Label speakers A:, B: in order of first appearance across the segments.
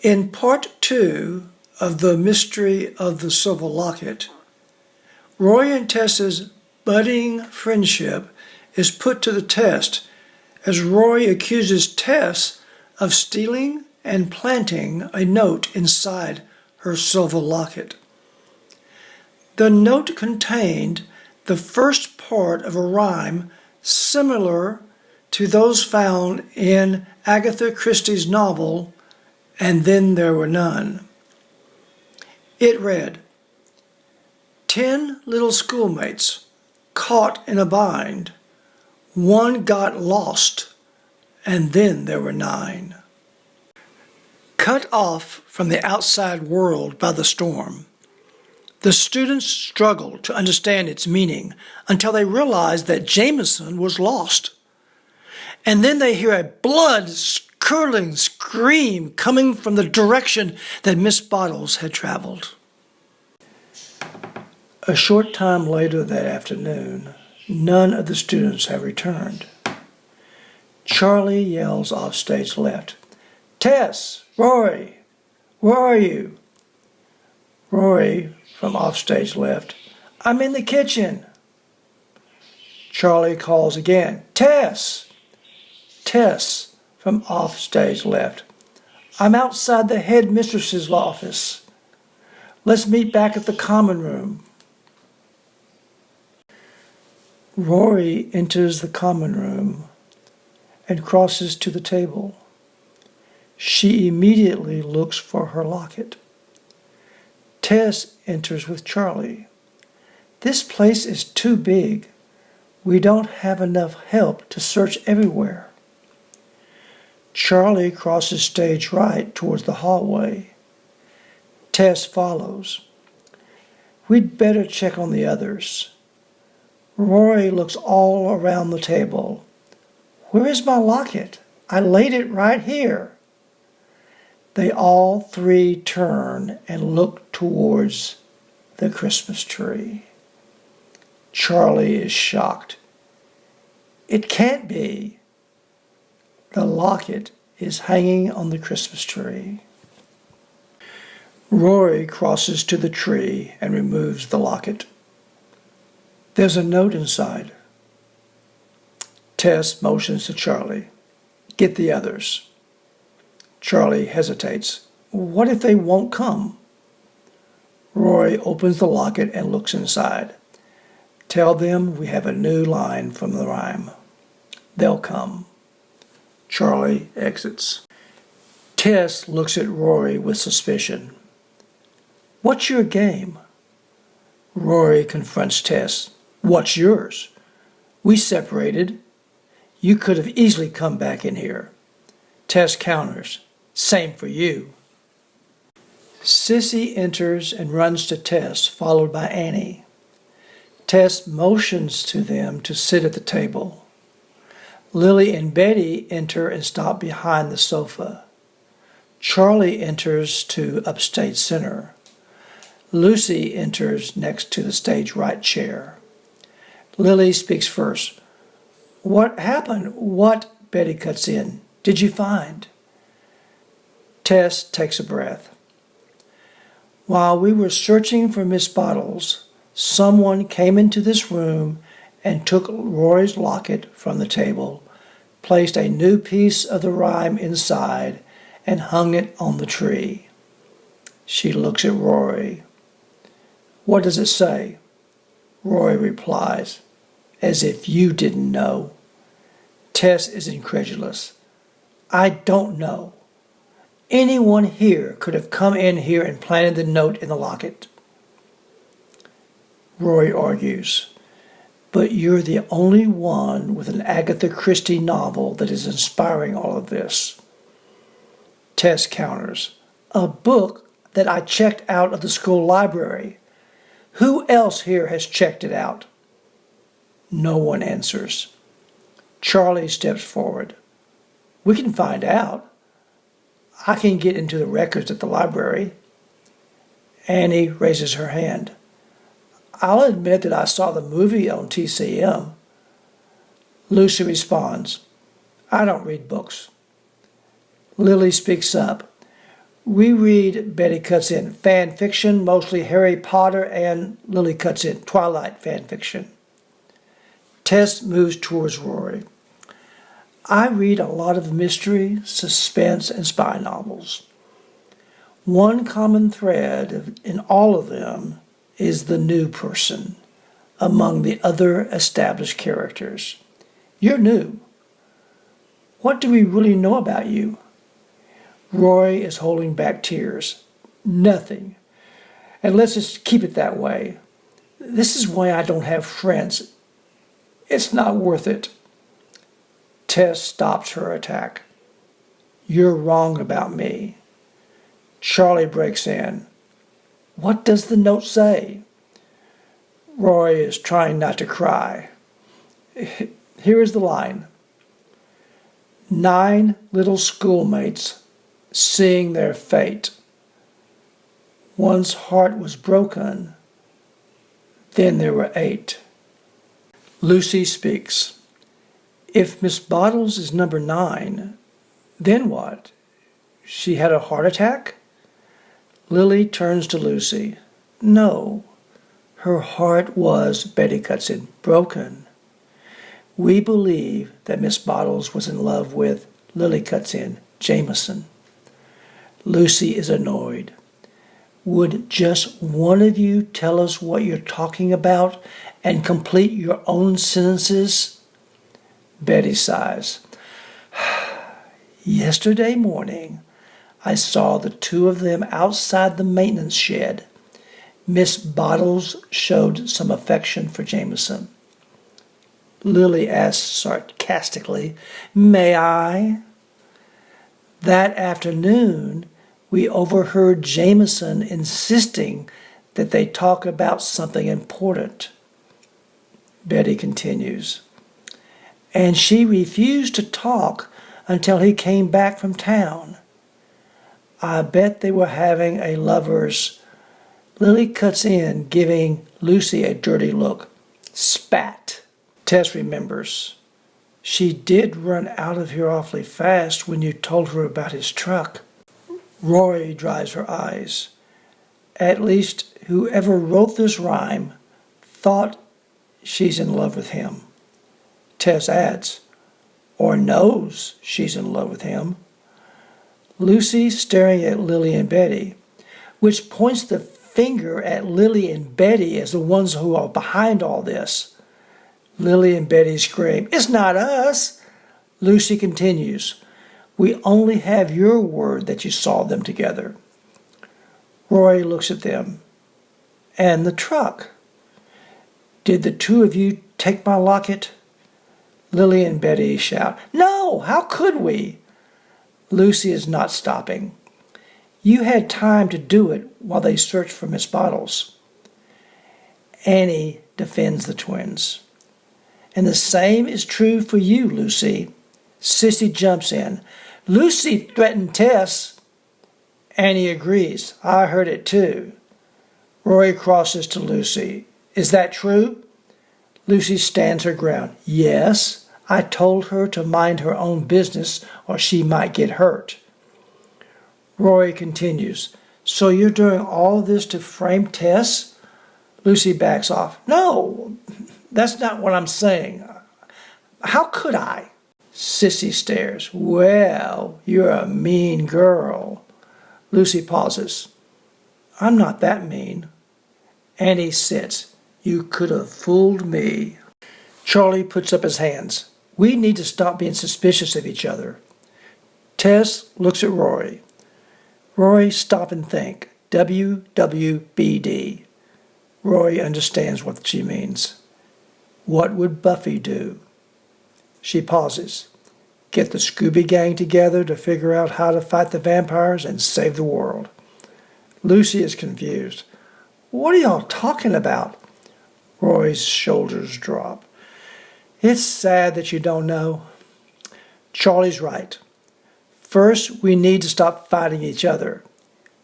A: In part 2 of The Mystery of the Silver Locket, Roy and Tess's budding friendship is put to the test as Roy accuses Tess of stealing and planting a note inside her silver locket. The note contained the first part of a rhyme similar to those found in Agatha Christie's novel, And Then There Were None. It read, 10 little schoolmates caught in a bind, one got lost, and then there were 9. Cut off from the outside world by the storm, the students struggled to understand its meaning until they realized that Jameson was lost. And then they hear a blood-curdling scream coming from the direction that Miss Bottles had traveled. A short time later that afternoon, none of the students have returned. Charlie yells off stage left, "Tess, Roy, where are you?" Roy, from off stage left, "I'm in the kitchen." Charlie calls again, "Tess!" Tess, from off stage left, "I'm outside the headmistress's office. Let's meet back at the common room." Roy enters the common room and crosses to the table. She immediately looks for her locket. Tess enters with Charlie. "This place is too big. We don't have enough help to search everywhere." Charlie crosses stage right towards the hallway. Tess follows. "We'd better check on the others." Roy looks all around the table. "Where is my locket? I laid it right here." They all three turn and look towards the Christmas tree. Charlie is shocked. "It can't be." The locket is hanging on the Christmas tree. Roy crosses to the tree and removes the locket. There's a note inside. Tess motions to Charlie. "Get the others." Charlie hesitates. "What if they won't come?" Roy opens the locket and looks inside. "Tell them we have a new line from the rhyme. They'll come." Charlie exits. Tess looks at Roy with suspicion. "What's your game?" Roy confronts Tess. "What's yours? We separated. You could have easily come back in here." Tess counters. "Same for you." Sissy enters and runs to Tess, followed by Annie. Tess motions to them to sit at the table. Lily and Betty enter and stop behind the sofa. Charlie enters to upstage center. Lucy enters next to the stage right chair. Lily speaks first. "What happened? What?" Betty cuts in. "Did you find?" Tess takes a breath. "While we were searching for Miss Bottles, someone came into this room and took Roy's locket from the table, placed a new piece of the rhyme inside, and hung it on the tree." She looks at Roy. "What does it say?" Roy replies, "As if you didn't know." Tess is incredulous. "I don't know. Anyone here could have come in here and planted the note in the locket." Roy argues, "But you're the only one with an Agatha Christie novel that is inspiring all of this." Tess counters, "A book that I checked out of the school library. Who else here has checked it out?" No one answers. Charlie steps forward. "We can find out. I can get into the records at the library." Annie raises her hand. "I'll admit that I saw the movie on TCM." Lucy responds, "I don't read books." Lily speaks up. We read, Betty cuts in, fan fiction, mostly Harry Potter, and Lily cuts in, Twilight fan fiction. Tess moves towards Rory. I read a lot of mystery, suspense, and spy novels. One common thread in all of them is the new person among the other established characters. You're new. What do we really know about you? Rory is holding back tears. Nothing. And let's just keep it that way. This is why I don't have friends. It's not worth it. Tess stops her attack. You're wrong about me. Charlie breaks in. What does the note say? Rory is trying not to cry. Here is the line. 9 little schoolmates seeing their fate. One's heart was broken. Then there were 8. Lucy speaks. If Miss Bottles is number 9, then what? She had a heart attack? Lily turns to Lucy. No, her heart was, Betty cuts in, broken. We believe that Miss Bottles was in love with, Lily cuts in, Jameson. Lucy is annoyed. Would just one of you tell us what you're talking about and complete your own sentences? Betty sighs. Yesterday morning, I saw the 2 of them outside the maintenance shed. Miss Bottles showed some affection for Jameson. Lily asks sarcastically, May I? That afternoon, we overheard Jameson insisting that they talk about something important. Betty continues. And she refused to talk until he came back from town. I bet they were having a lovers. Lily cuts in, giving Lucy a dirty look. Spat. Tess remembers. She did run out of here awfully fast when you told her about his truck. Rory dries her eyes. At least whoever wrote this rhyme thought she's in love with him. Tess adds, or knows she's in love with him. Lucy staring at Lily and Betty, which points the finger at Lily and Betty as the ones who are behind all this. Lily and Betty scream, It's not us! Lucy continues, We only have your word that you saw them together. Rory looks at them. And the truck. Did the 2 of you take my locket? Lily and Betty shout, No, how could we? Lucy is not stopping. You had time to do it while they searched for Miss Bottles. Annie defends the twins. And the same is true for you, Lucy. Sissy jumps in. Lucy threatened Tess. Annie agrees. I heard it too. Rory crosses to Lucy. Is that true? Lucy stands her ground. Yes, I told her to mind her own business or she might get hurt. Rory continues. So you're doing all this to frame Tess? Lucy backs off. No, that's not what I'm saying. How could I? Sissy stares. Well, you're a mean girl. Lucy pauses. I'm not that mean. Annie sits. You could have fooled me. Charlie puts up his hands. We need to stop being suspicious of each other. Tess looks at Rory. Rory, stop and think. WWBD. Rory understands what she means. What would Buffy do? She pauses. Get the Scooby Gang together to figure out how to fight the vampires and save the world. Lucy is confused. What are y'all talking about? Rory's shoulders drop. It's sad that you don't know. Charlie's right. First, we need to stop fighting each other.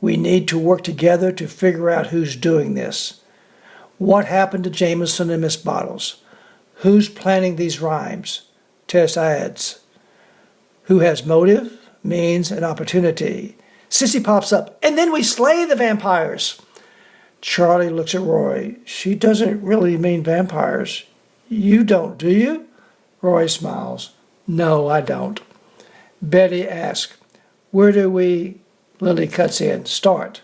A: We need to work together to figure out who's doing this. What happened to Jameson and Miss Bottles? Who's planning these rhymes? Tess adds. Who has motive, means, and opportunity? Sissy pops up. And then we slay the vampires. Charlie looks at Roy. She doesn't really mean vampires. You don't, do you? Roy smiles. No, I don't. Betty asks, where do we, Lily cuts in, start?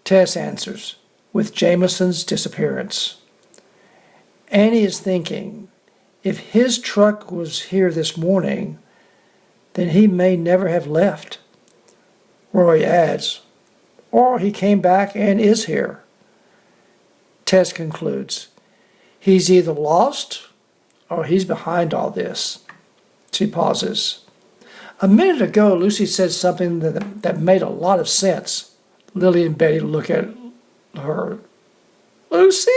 A: Tess answers, with Jameson's disappearance. Annie is thinking, if his truck was here this morning, then he may never have left. Roy adds, or he came back and is here. Tess concludes, he's either lost or he's behind all this. She pauses. A minute ago, Lucy said something that made a lot of sense. Lily and Betty look at her. Lucy?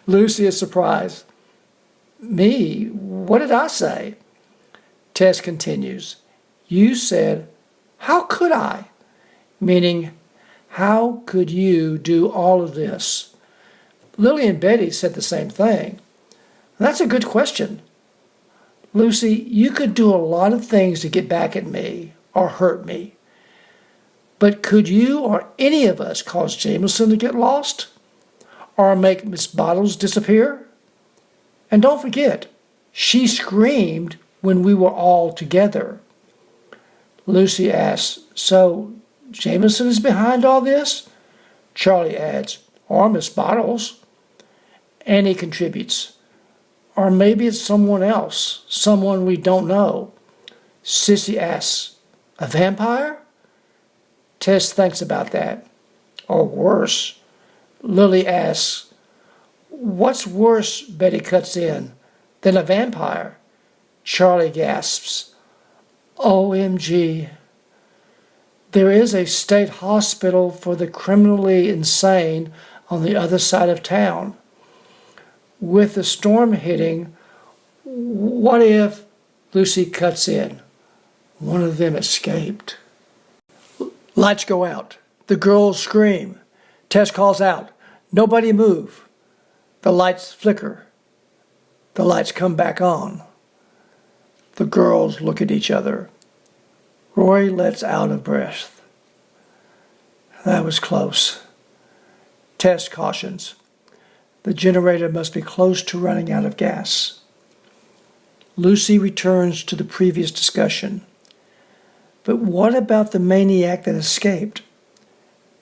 A: Lucy is surprised. Me? What did I say? Tess continues. You said, how could I? Meaning, how could you do all of this? Lily and Betty said the same thing. That's a good question. Lucy, you could do a lot of things to get back at me or hurt me. But could you or any of us cause Jameson to get lost? Or make Miss Bottles disappear? And don't forget, she screamed when we were all together. Lucy asks, so Jameson is behind all this? Charlie adds, or Miss Bottles. Annie contributes, or maybe it's someone else, someone we don't know. Sissy asks, a vampire? Tess thinks about that. Or worse. Lily asks, what's worse, Betty cuts in, than a vampire? Charlie gasps, OMG. There is a state hospital for the criminally insane on the other side of town. With the storm hitting, what if, Lucy cuts in, one of them escaped? Lights go out. The girls scream. Tess calls out, nobody move. The lights flicker. The lights come back on. The girls look at each other. Roy lets out a breath. That was close. Tess cautions. The generator must be close to running out of gas. Lucy returns to the previous discussion. But what about the maniac that escaped?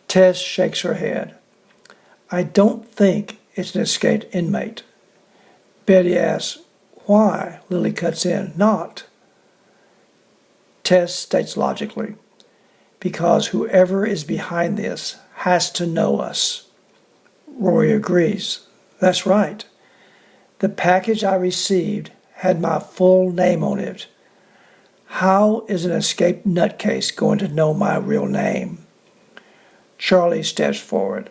A: Tess shakes her head. I don't think it's an escaped inmate. Betty asks, why? Lily cuts in, not. Tess states logically, because whoever is behind this has to know us. Roy agrees. That's right. The package I received had my full name on it. How is an escaped nutcase going to know my real name? Charlie steps forward.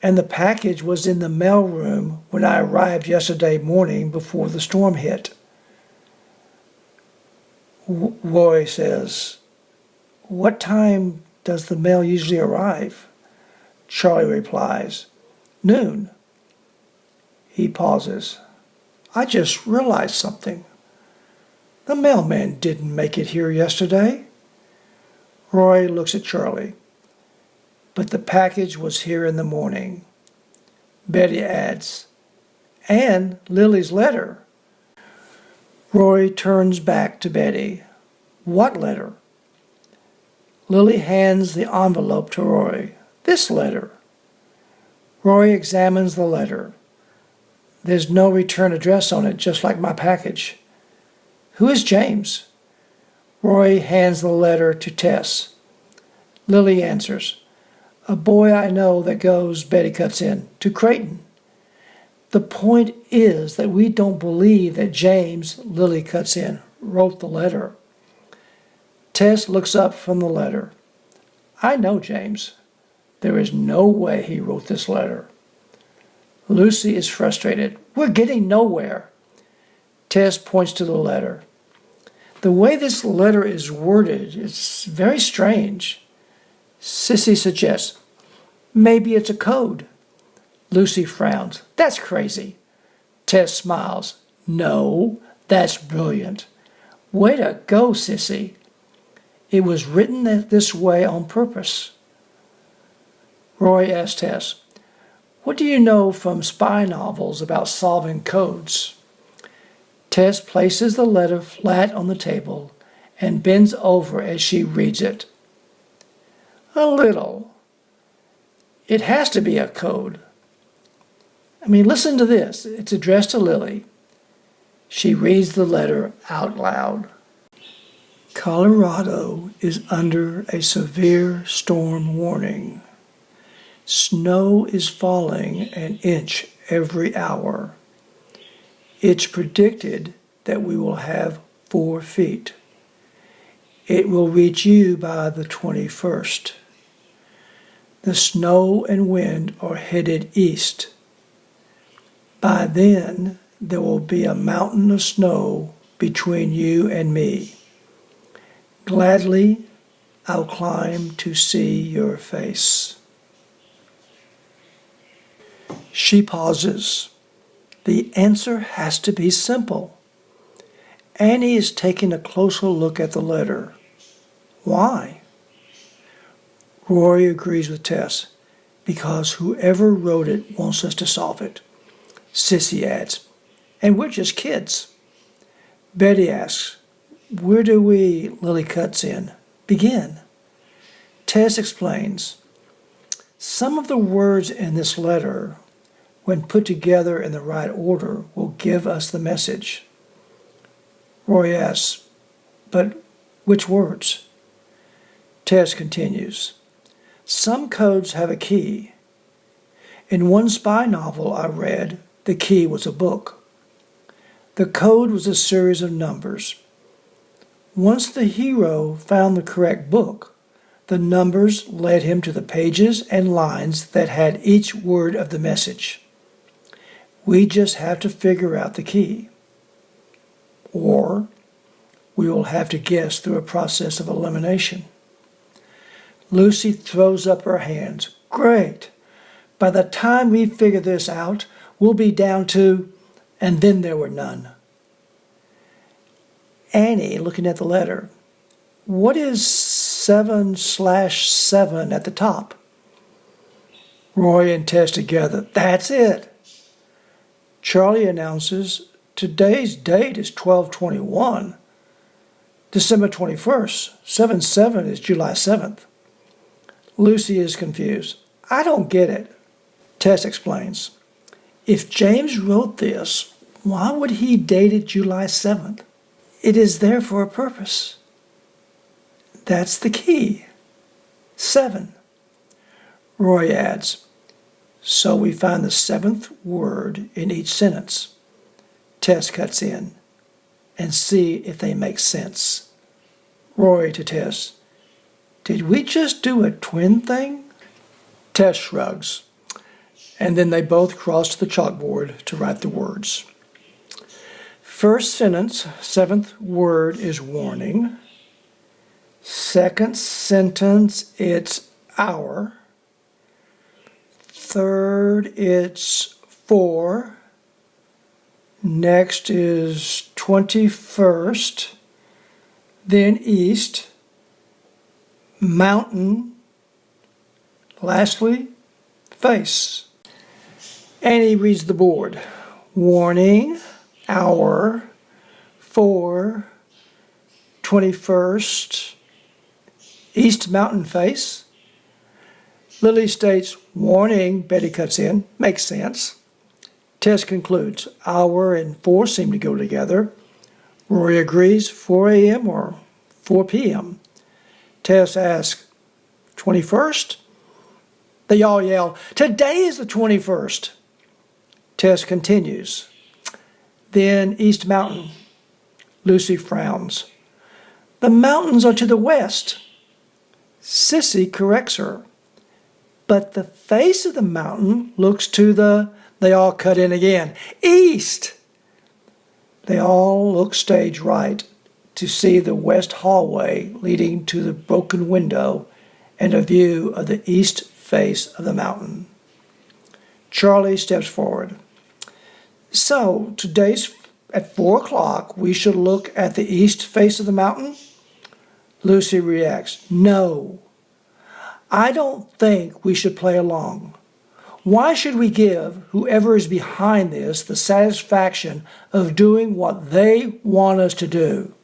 A: And the package was in the mail room when I arrived yesterday morning before the storm hit. Roy says, what time does the mail usually arrive? Charlie replies, noon. He pauses. I just realized something. The mailman didn't make it here yesterday. Roy looks at Charlie. But the package was here in the morning. Betty adds, and Lily's letter. Roy turns back to Betty. What letter? Lily hands the envelope to Roy. This letter. Roy examines the letter. There's no return address on it, just like my package. Who is James? Roy hands the letter to Tess. Lily answers, a boy I know that goes, Betty cuts in, to Creighton. The point is that we don't believe that James, Lily cuts in, wrote the letter. Tess looks up from the letter. I know James. There is no way he wrote this letter. Lucy is frustrated. We're getting nowhere. Tess points to the letter. The way this letter is worded is very strange. Sissy suggests, maybe it's a code. Lucy frowns. That's crazy. Tess smiles. No, that's brilliant. Way to go, Sissy. It was written this way on purpose. Roy asked Tess, "What do you know from spy novels about solving codes?" Tess places the letter flat on the table and bends over as she reads it. "A little. It has to be a code. Listen to this. It's addressed to Lily." She reads the letter out loud. "Colorado is under a severe storm warning. Snow is falling an inch every hour. It's predicted that we will have 4 feet. It will reach you by the 21st. The snow and wind are headed east. By then, there will be a mountain of snow between you and me. Gladly, I'll climb to see your face." She pauses. The answer has to be simple. Annie is taking a closer look at the letter. Why? Rory agrees with Tess. Because whoever wrote it wants us to solve it. Sissy adds, "And we're just kids." Betty asks, "Where do we," Lily cuts in, "begin?" Tess explains, "Some of the words in this letter, when put together in the right order, will give us the message." Roy asks, "But which words?" Tess continues, "Some codes have a key. In one spy novel I read, the key was a book. The code was a series of numbers. Once the hero found the correct book, the numbers led him to the pages and lines that had each word of the message. We just have to figure out the key. Or we will have to guess through a process of elimination." Lucy throws up her hands. "Great! By the time we figure this out, we'll be down to," and then there were none. Annie, looking at the letter, "What is 7/7 at the top?" Roy and Tess together, "That's it." Charlie announces, "Today's date is 12/21, December 21st. 7/7 is July 7th. Lucy is confused. "I don't get it." Tess explains, "If James wrote this, why would he date it July 7th? It is there for a purpose. That's the key. 7. Roy adds, "So we find the 7th word in each sentence." Tess cuts in, "And see if they make sense." Roy to Tess, "Did we just do a twin thing?" Tess shrugs, and then they both cross to the chalkboard to write the words. First sentence, 7th word is warning. Second sentence, it's hour. Third, it's 4. Next is 21st. Then east. Mountain. Lastly, face. Annie reads the board. Warning, hour, 4, 21st, east mountain face. Lily states, "Warning," Betty cuts in, "makes sense." Tess concludes, hour and 4 seem to go together. Rory agrees, 4 a.m. or 4 p.m. Tess asks, 21st? They all yell, "Today is the 21st. Tess continues, "Then East Mountain." Lucy frowns. "The mountains are to the west." Sissy corrects her. "But the face of the mountain looks to the," they all cut in again, "east." They all look stage right to see the west hallway leading to the broken window and a view of the east face of the mountain. Charlie steps forward. "So, today's at 4 o'clock, we should look at the east face of the mountain?" Lucy reacts, "No, I don't think we should play along. Why should we give whoever is behind this the satisfaction of doing what they want us to do?"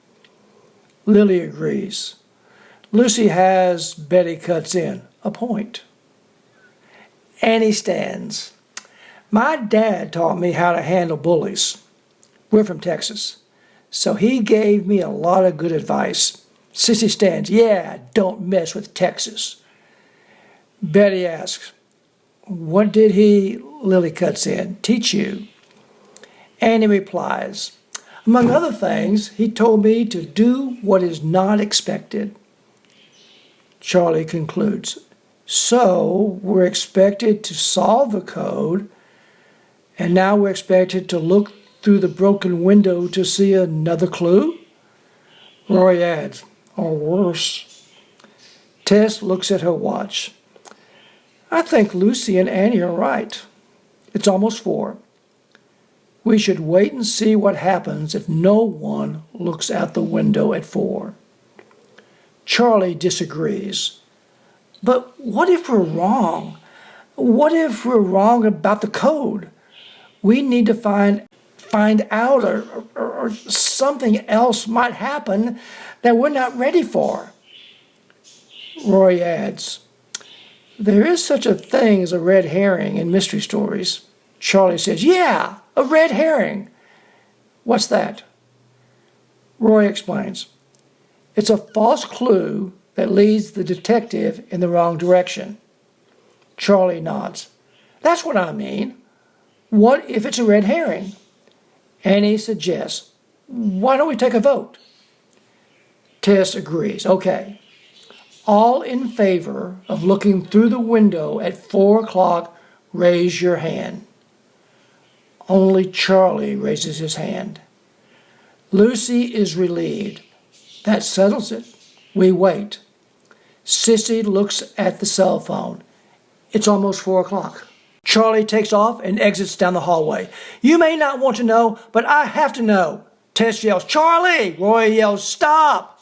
A: Lily agrees. Lucy has, Betty cuts in, a point. Annie stands. "My dad taught me how to handle bullies. We're from Texas, so he gave me a lot of good advice." Sissy stands. "Yeah, don't mess with Texas." Betty asks, "What did he," Lily cuts in, "teach you?" Annie replies, "Among other things, he told me to do what is not expected." Charlie concludes, "So we're expected to solve the code, and now we're expected to look through the broken window to see another clue?" Rory adds, "Or worse." Tess looks at her watch. "I think Lucy and Annie are right. It's almost 4. We should wait and see what happens if no one looks out the window at 4. Charlie disagrees. "But what if we're wrong? What if we're wrong about the code? We need to find out or something else might happen that we're not ready for." Rory adds, "There is such a thing as a red herring in mystery stories." Charlie says, "Yeah, a red herring. What's that?" Rory explains, "It's a false clue that leads the detective in the wrong direction." Charlie nods. "That's what I mean. What if it's a red herring?" Annie suggests, "Why don't we take a vote?" Tess agrees. "Okay. All in favor of looking through the window at 4 o'clock, raise your hand." Only Charlie raises his hand. Lucy is relieved. That settles it. We wait. Sissy looks at the cell phone. It's almost 4 o'clock. Charlie takes off and exits down the hallway. "You may not want to know, but I have to know." Tess yells, "Charlie!" Roy yells, "Stop!"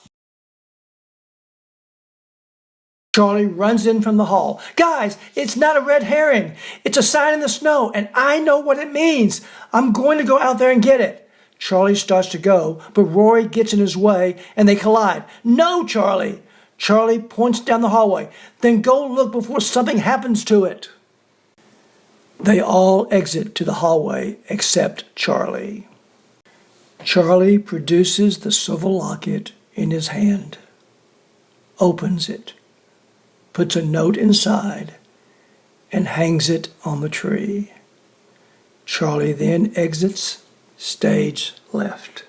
A: Charlie runs in from the hall. "Guys, it's not a red herring. It's a sign in the snow, and I know what it means. I'm going to go out there and get it." Charlie starts to go, but Rory gets in his way, and they collide. "No, Charlie!" Charlie points down the hallway. "Then go look before something happens to it." They all exit to the hallway except Charlie. Charlie produces the silver locket in his hand, opens it, puts a note inside, and hangs it on the tree. Charlie then exits stage left.